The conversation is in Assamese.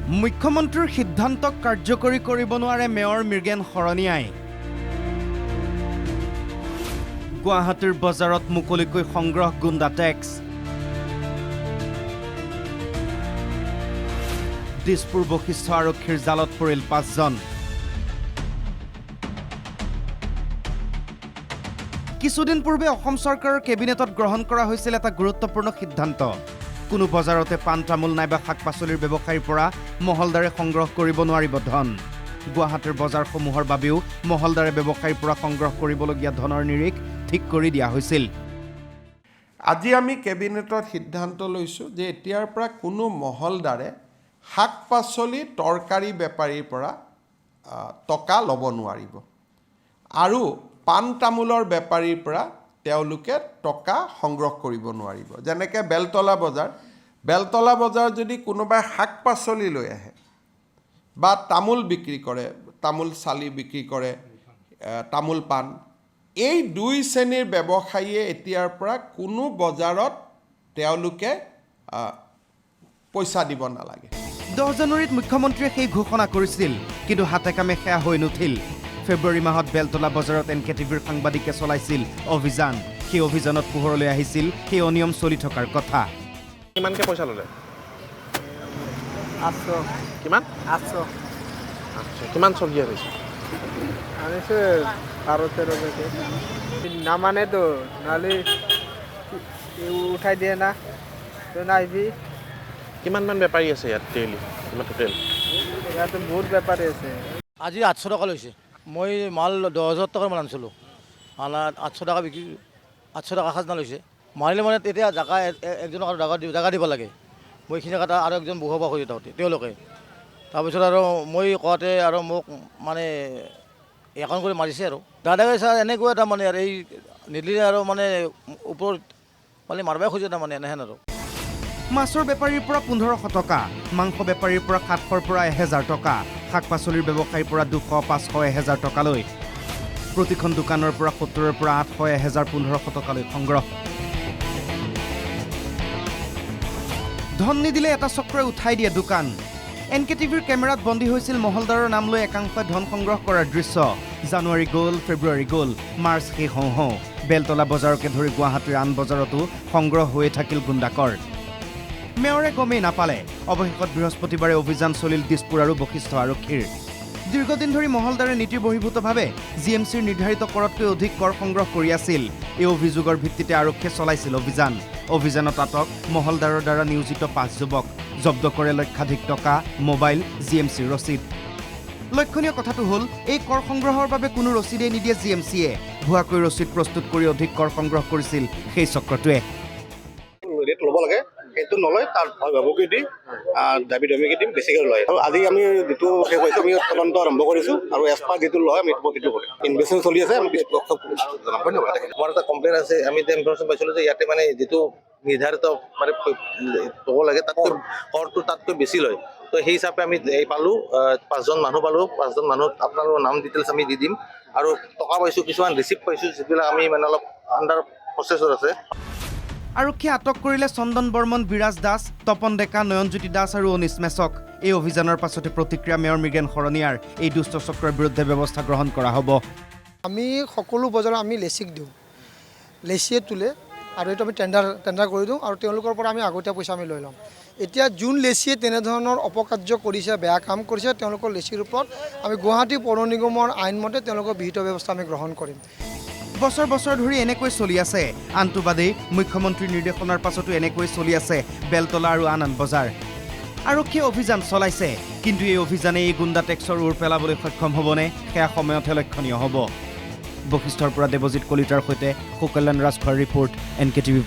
মুখ্যমন্ত্ৰীৰ সিদ্ধান্তক কাৰ্যকৰী কৰিব নোৱাৰে মেয়ৰ মৃগেন শৰণীয়াই। গুৱাহাটীৰ বজাৰত মুকলিকৈ সংগ্ৰহ গুণ্ডা টেক্স। দিছপুৰ বশিষ্ঠ আৰক্ষীৰ জালত পৰিল 5জন। কিছুদিন পূৰ্বে অসম চৰকাৰৰ কেবিনেটত গ্ৰহণ কৰা হৈছিল এটা গুৰুত্বপূৰ্ণ সিদ্ধান্ত। কোনো বজাৰতে পাণ তামোল নাইবা শাক পাচলিৰ ব্যৱসায়ীৰ পৰা মহলদাৰে সংগ্ৰহ কৰিব নোৱাৰিব ধন। গুৱাহাটীৰ বজাৰসমূহৰ বাবেও মহলদাৰে ব্যৱসায়ীৰ পৰা সংগ্ৰহ কৰিবলগীয়া ধনৰ নিৰিখ ঠিক কৰি দিয়া হৈছিল। আজি আমি কেবিনেটত সিদ্ধান্ত লৈছোঁ যে এতিয়াৰ পৰা কোনো মহলদাৰে শাক পাচলি তৰকাৰী বেপাৰীৰ পৰা টকা ল'ব নোৱাৰিব আৰু পাণ তামোলৰ বেপাৰীৰ পৰা তেওঁলোকে টকা সংগ্ৰহ কৰিব নোৱাৰিব। যেনেকৈ বেলতলা বজাৰ যদি কোনোবাই শাক পাচলি লৈ আহে বা তামোল বিক্ৰী কৰে, তামোল চালি বিক্ৰী কৰে, তামোল পাণ, এই দুই শ্ৰেণীৰ ব্যৱসায়ীয়ে এতিয়াৰ পৰা কোনো বজাৰত তেওঁলোকে পইচা দিব নালাগে। 10 জানুৱাৰীত মুখ্যমন্ত্ৰীয়ে সেই ঘোষণা কৰিছিল, কিন্তু হাতে কামে সেয়া হৈ নুঠিল। ফেব্ৰুৱাৰী মাহত বেলতলা বজাৰত NKTVৰ সাংবাদিকে চলাইছিল অভিযান। সেই অভিযানত পোহৰলৈ আহিছিল সেই অনিয়ম চলি থকাৰ কথা। কিমানকৈ পইচা ল'লে? 800। কিমান? 800। আচ্ছা, কিমান চব্জি আনিছে? আনিছে 12-13 পেকেট। নামানে তো, নাহলে উঠাই দিয়ে না, তো নাইবি। কিমানমান বেপাৰী আছে ইয়াত ডেইলি? কিমান টোটেল? ইয়াতে বহুত বেপাৰী আছে। আজি 800 টকা লৈছে। মই মাল 10,000 টকাৰ মাল আনিছিলোঁ। 800 টকা বিক্ৰী, 800 টকা খাজনা লৈছে। মাৰিলে মানে তেতিয়া জাগা একজনক আৰু জাগা দিব লাগে। মই এইখিনি কথা আৰু একজন বহুৱাব খুজি থাকোঁতে তেওঁলোকে। তাৰপিছত আৰু মই কওঁতে আৰু মোক মানে একাউণ্ট কৰি মাৰিছে আৰু। দাদাই ছাৰ এনেকুৱা এটা মানে আৰু এই নিদিলে আৰু মানে ওপৰত মানে মাৰিবই খোজে তাৰমানে এনেহেন আৰু। মাছৰ বেপাৰীৰ পৰা 1500 টকা, মাংস বেপাৰীৰ পৰা 700ৰ পৰা 1000 টকা, শাক পাচলিৰ ব্যৱসায়ীৰ পৰা 200, 500, 1000 টকালৈ। প্ৰতিখন দোকানৰ পৰা 70ৰ পৰা 800, 1000, 1500 টকালৈ সংগ্ৰহ। ধন নিদিলে এটা চক্ৰই উঠাই দিয়ে দোকান। NKTVৰ কেমেৰাত বন্দী হৈছিল মহলদাৰৰ নাম লৈ একাংশই ধন সংগ্ৰহ কৰাৰ দৃশ্য। জানুৱাৰী গ'ল, ফেব্ৰুৱাৰী গ'ল, মাৰ্চ শেষ হওঁ হওঁ বেলতলা বজাৰকে ধৰি গুৱাহাটীৰ আন বজাৰতো সংগ্ৰহ হৈয়ে থাকিল গুণ্ডাকৰ। মেয়ৰে গমেই নাপালে। অৱশেষত বৃহস্পতিবাৰে অভিযান চলিল দিছপুৰ আৰু বশিষ্ঠ আৰক্ষীৰ। দীৰ্ঘদিন ধৰি মহলদাৰে নীতিৰ বহিৰ্ভূতভাৱে GMCৰ নিৰ্ধাৰিত কৰতকৈ অধিক কৰ সংগ্ৰহ কৰি আছিল। এই অভিযোগৰ ভিত্তিতে আৰক্ষীয়ে চলাইছিল অভিযান। অভিযানত আটক মহলদাৰৰ দ্বাৰা নিয়োজিত 5 যুৱক। জব্দ কৰে লক্ষাধিক টকা, মোবাইল, GMCৰ ৰচিদ। লক্ষণীয় কথাটো হ'ল, এই কৰ সংগ্ৰহৰ বাবে কোনো ৰচিদেই নিদিয়ে GMCয়ে। ভুৱাকৈ ৰচিদ প্ৰস্তুত কৰি অধিক কৰ সংগ্ৰহ কৰিছিল সেই চক্ৰটোৱে। ৰেট ল'ব লাগে, সেইটো নলয়, তাৰ ভয় ভাবুকি দি দাবী ধমকি দি বেছিকৈ লয়। আৰু আজি আমি যিটো শেষ হৈছে, আমি তদন্ত আৰম্ভ কৰিছোঁ আৰু এক্সপাৰ্ট যিটো লয় আমি সেইটো কৰিম। ইনভেষ্টিগেশ্যন চলি আছে, আমি আমাৰ এটা কমপ্লেইন আছে। আমি এতিয়া ইনফৰমেশ্যন পাইছিলোঁ যে ইয়াতে মানে যিটো নিৰ্ধাৰিত মানে হ'ব লাগে তাতকৈ কৰটো তাতকৈ বেছি লয়। তো সেই হিচাপে আমি পালোঁ 5জন মানুহ পালোঁ। 5জন মানুহ আপোনালোকৰ নাম ডিটেইলছ আমি দি দিম। আৰু টকা পাইছোঁ, কিছুমান ৰিচিপ্ট পাইছোঁ, যিবিলাক আমি মানে অলপ আণ্ডাৰ প্ৰচেছত আছে। আৰক্ষীয়ে আটক কৰিলে চন্দন বৰ্মন, বিৰাজ দাস, তপন ডেকা, নয়নজ্যোতি দাস আৰু অনিশ মেছক। এই অভিযানৰ পাছতে প্ৰতিক্ৰিয়া মেয়ৰ মৃগেন শৰণীয়াৰ। এই দুষ্ট চক্ৰৰ বিৰুদ্ধে ব্যৱস্থা গ্ৰহণ কৰা হ'ব। আমি সকলো বজাৰত আমি লেচিক দিওঁ, লেচিয়ে তোলে আৰু এইটো আমি টেণ্ডাৰ কৰি দিওঁ আৰু তেওঁলোকৰ পৰা আমি আগতীয়া পইচা আমি লৈ ল'ম। এতিয়া যোন লেচিয়ে তেনেধৰণৰ অপকাৰ্য কৰিছে, বেয়া কাম কৰিছে, তেওঁলোকৰ লেচিৰ ওপৰত আমি গুৱাহাটী পৌৰ নিগমৰ আইনমতে তেওঁলোকৰ বিহিত ব্যৱস্থা আমি গ্ৰহণ কৰিম। বছৰ বছৰ ধৰি এনেকৈ চলি আছে। আনটো বাদেই মুখ্যমন্ত্ৰীৰ নিৰ্দেশনাৰ পাছতো এনেকৈ চলি আছে বেলতলা আৰু আন বজাৰ। আৰক্ষীয়ে অভিযান চলাইছে, কিন্তু এই অভিযানে এই গুণ্ডা টেক্সৰ ওৰ পেলাবলৈ সক্ষম হ'বনে, সেয়া সময়তহে লক্ষণীয় হ'ব। বশিষ্ঠৰ পৰা দেৱজিৎ কলিতাৰ সৈতে সুকল্যাণ ৰাজখোৱাৰ ৰিপৰ্ট, NKTV+।